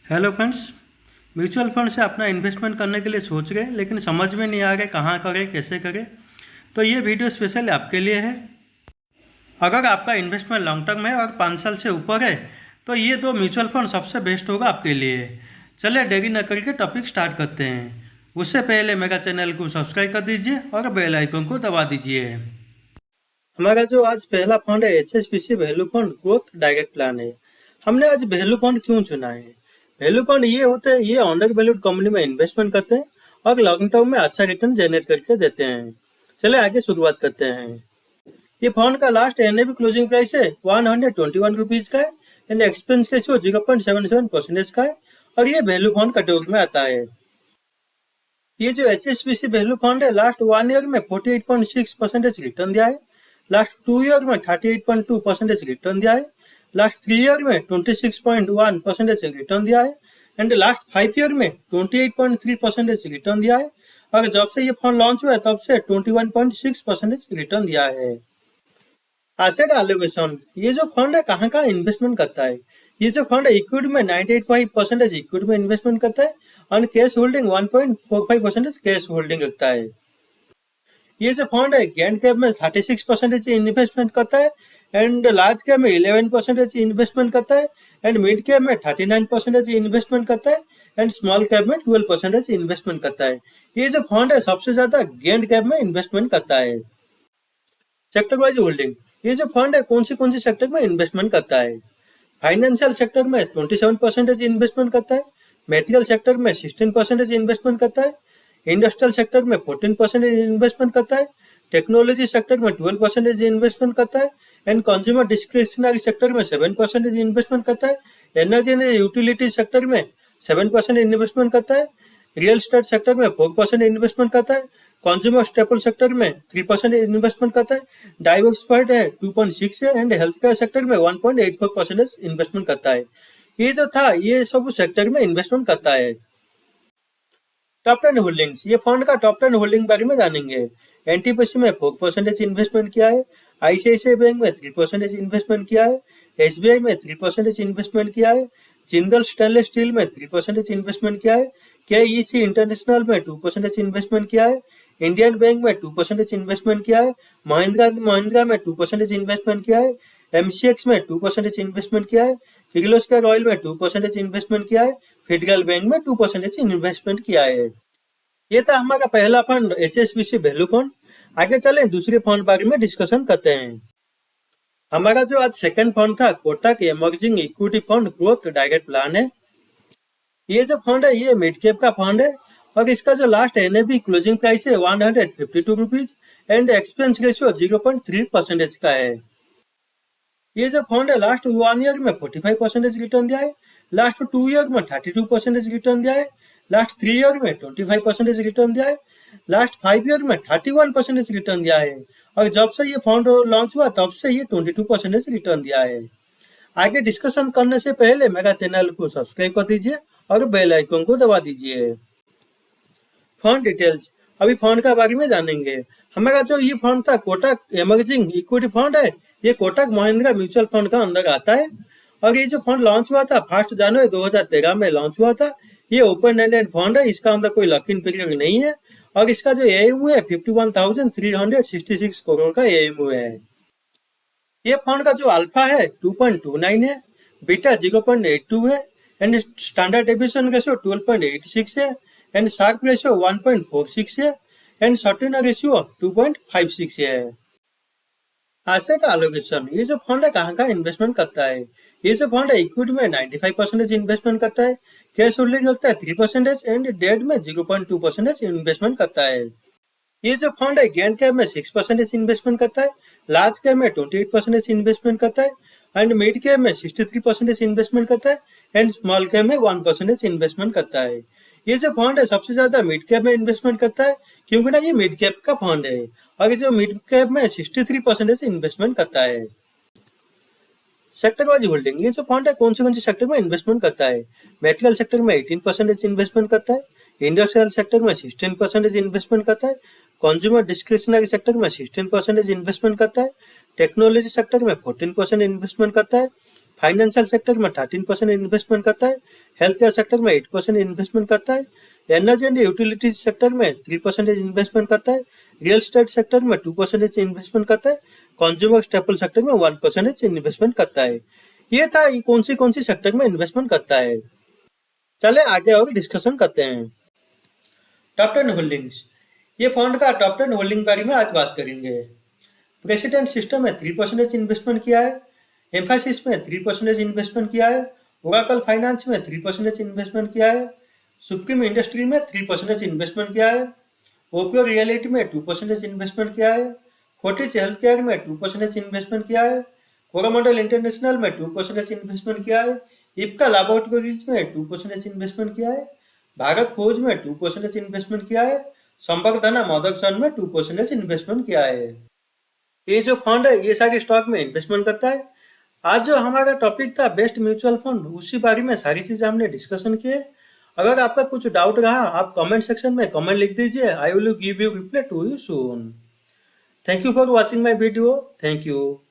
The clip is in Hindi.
हेलो फ्रेंड्स, म्यूचुअल फंड से अपना इन्वेस्टमेंट करने के लिए सोच रहे लेकिन समझ में नहीं आ रहा कहाँ करें कैसे करें, तो ये वीडियो स्पेशल आपके लिए है। अगर आपका इन्वेस्टमेंट लॉन्ग टर्म है और 5 साल से ऊपर है तो ये 2 म्यूचुअल फंड सबसे बेस्ट होगा आपके लिए। चलिए देरी न करके टॉपिक स्टार्ट करते हैं। उससे पहले मेरा चैनल को सब्सक्राइब कर दीजिए और बेल आइकन को दबा दीजिए। हमारा जो आज पहला फंड है HSBC value fund growth direct plan है। हमने आज वैल्यू फंड क्यों चुना है? वैल्यू फंड ये होते हैं, ये अंडर वैल्यूड कंपनी में इन्वेस्टमेंट करते हैं और लॉन्ग टर्म में अच्छा रिटर्न जनरेट करके देते हैं। चले आगे शुरुआत करते हैं। ये फंड का लास्ट एनएवी क्लोजिंग प्राइस है 121 रुपीज का है एंड एक्सपेंस रेशियो 0.77% का है और ये वैल्यू फंड कैटेगरी में आता है। ये जो HSBC वैल्यू फंड है लास्ट 1 ईयर में 48.6% रिटर्न दिया है, लास्ट 2 ईयर में 38.2% रिटर्न दिया है, लास्ट 3 ईयर में 26.1% रिटर्न दिया है एंड लास्ट 5 ईयर में 28.3% रिटर्न दिया है और जब से ये फंड लॉन्च हुआ है तब से 21.6% रिटर्न दिया है। एसेट एलोकेशन, ये जो फंड है कहाँ का इन्वेस्टमेंट करता है? ये जो फंड है इक्विटी में 98.5% इक्विटी में इन्वेस्टमेंट करता है और कैश होल्डिंग 1.45% कैश होल्डिंग रखता है। ये जो फंड है ग्रैंड कैप में 36% इन्वेस्टमेंट करता है एंड लार्ज कैप में 11% इन्वेस्टमेंट करता है एंड मिड कैप में 39% इन्वेस्टमेंट करता है एंड स्मॉल कैप में 12% इन्वेस्टमेंट करता है। ये जो फंड है सबसे ज्यादा ग्रैंड कैप में इन्वेस्टमेंट करता है। सेक्टर वाइज होल्डिंग, ये जो फंड है कौन सी सेक्टर में इन्वेस्टमेंट करता है? फाइनेंशियल सेक्टर में 27% इन्वेस्टमेंट करता है, मेटेरियल सेक्टर में 16% इन्वेस्टमेंट करता है, इंडस्ट्रियल सेक्टर में 14% इन्वेस्टमेंट करता है, टेक्नोलॉजी सेक्टर में 12% इन्वेस्टमेंट करता है एंड कंज्यूमर डिस्क्रिशनरी सेक्टर में 7% इन्वेस्टमेंट करता है, एनर्जी एंड यूटिलिटी सेक्टर में 7% इन्वेस्टमेंट करता है, रियल एस्टेट सेक्टर में 4% इन्वेस्टमेंट करता है, कंज्यूमर स्टेपल सेक्टर में 3% इन्वेस्टमेंट करता है, डाइवर्सिफाइड है 2.6 है एंड हेल्थ केयर सेक्टर में 1.84% इन्वेस्टमेंट करता है। ये जो था ये सब सेक्टर में इन्वेस्टमेंट करता है। टॉप 10 होल्डिंग्स, ये फंड का टॉप 10 होल्डिंग बारे में जानेंगे। एनटीपीसी में 4% इन्वेस्टमेंट किया है, आईसीआईसीआई बैंक में 3% इन्वेस्टमेंट किया है, एसबीआई में 3% इन्वेस्टमेंट किया है, जिंदल स्टेनलेस स्टील में 3% इन्वेस्टमेंट किया है, केईसी इंटरनेशनल में 2% इन्वेस्टमेंट किया है, इंडियन बैंक में 2% इन्वेस्टमेंट किया है, महिंद्रा में 2% इन्वेस्टमेंट किया है, एमसीएक्स में 2% इन्वेस्टमेंट किया है, किर्लोस्कर ऑयल में 2% इन्वेस्टमेंट किया है, फेडरल बैंक में 2% इन्वेस्टमेंट किया है। ये था हमारा पहला फंड HSBC वैल्यू फंड। आगे चलें दूसरे फंड बारे में डिस्कशन करते हैं। हमारा जो आज सेकंड फंड था Kotak emerging equity fund growth direct plan है। ये जो फंड है ये मिड कैप का फंड है और इसका जो लास्ट एनएवी क्लोजिंग प्राइस है 152 रुपीज एंड एक्सपेंस रेशियो 0.3% का है। ये जो फंड है लास्ट 1 ईयर में 45% रिटर्न दिया है, लास्ट 2 ईयर में 32% रिटर्न दिया है, लास्ट 3 ईयर में 25% रिटर्न दिया है, लास्ट 5 ईयर में 31% रिटर्न दिया है और जब से ये फंड लॉन्च हुआ तब से ये 22% रिटर्न दिया है। आगे डिस्कशन करने से पहले मेरा चैनल को सब्सक्राइब कर दीजिए और बेल आइकन को दबा दीजिए। फंड डिटेल्स, अभी फंड का बारे में जानेंगे। हमारा जो ये फंड था कोटक इमर्जिंग इक्विटी फंड है, ये कोटक महिंद्रा म्यूचुअल फंड का अंदर आता है और ये जो फंड लॉन्च हुआ था 1 जनवरी 2013 में लॉन्च हुआ था। ये ओपन एंडेड फंड है, इसका अंदर कोई लॉक इन पीरियड नहीं है और इसका जो एएम है 51,366 करोड़ का एएम है। ये फंड का जो अल्फा है 2.29 है, बीटा 0.82 है एंड स्टैंडर्ड डेविएशन रेशियो 12.86 है एंड शार्प रेशियो 1.46 है एंड शॉर्टेनर रेशियो 2.56 है। एसेट एलोकेशन, ये जो फंड है कहाँ का इन्वेस्टमेंट करता है? ये जो फंड है इक्विटी में 95% इन्वेस्टमेंट करता है, कैश होल्डिंग रखता है 3% एंड डेट में 0.2% इन्वेस्टमेंट करता है। ये जो फंड है ग्रैंड कैप में 6% इन्वेस्टमेंट करता है, लार्ज कैप में 28% इन्वेस्टमेंट करता है एंड मिड कैप में 63% इन्वेस्टमेंट करता है एंड स्मॉल कैप में 1% इन्वेस्टमेंट करता है। ये जो फंड है सबसे ज्यादा मिड कैप में इन्वेस्टमेंट करता है क्योंकि ना ये मिड कैप का फंड है और ये जो मिड कैप में 63% इन्वेस्टमेंट करता है। सेक्टर वाइज होल्डिंग, ये जो फंड है कौन सी सेक्टर में इन्वेस्टमेंट करता है? मेटेरियल सेक्टर में 18% इन्वेस्टमेंट करता है, इंडस्ट्रियल सेक्टर में 16% इन्वेस्टमेंट करता है, कंज्यूमर डिस्क्रिशनरी सेक्टर में 16% इन्वेस्टमेंट करता है, टेक्नोलॉजी सेक्टर में 14% इन्वेस्टमेंट करता है, फाइनेंशियल सेक्टर में 13% इन्वेस्टमेंट करता है, हेल्थ केयर सेक्टर में 8% इन्वेस्टमेंट करता है, एनर्जी एंड यूटिलिटीज सेक्टर में 3% इन्वेस्टमेंट करता है, रियल एस्टेट सेक्टर में 2% इन्वेस्टमेंट करता है, कंज्यूमर स्टेपल सेक्टर में 1% इन्वेस्टमेंट करता है। ये था ये कौन सी सेक्टर में इन्वेस्टमेंट करता है। चले आगे और डिस्कशन करते हैं। टॉप 10 होल्डिंग्स, ये फंड का टॉप 10 होल्डिंग बारे में आज बात करेंगे। प्रेसिडेंट सिस्टम में 3% इन्वेस्टमेंट किया है, एम्फासिस में 3% इन्वेस्टमेंट किया है, ओराकल फाइनेंस में 3% इन्वेस्टमेंट किया है, सुप्रीम इंडस्ट्री में 3% इन्वेस्टमेंट किया है, ओपियो रियलिटी में 2% इन्वेस्टमेंट किया है, फोर्टिस हेल्थ केयर में 2% इन्वेस्टमेंट किया है, कोरोमंडल इंटरनेशनल में 2% इन्वेस्टमेंट किया है, इप्का लैबोरेटरीज में 2% इन्वेस्टमेंट किया है, भारत खोज में 2% इन्वेस्टमेंट किया है, संवर्धना मदरसन में 2% इन्वेस्टमेंट किया है। ये जो फंड है ये सारे स्टॉक में इन्वेस्टमेंट करता है। आज जो हमारा टॉपिक था बेस्ट म्यूचुअल फंड, उसी बारे में सारी चीजें हमने डिस्कशन किए। अगर आपका कुछ डाउट रहा आप कमेंट सेक्शन में कमेंट लिख दीजिए, I will give you reply to you soon. Thank you for watching my video. Thank you.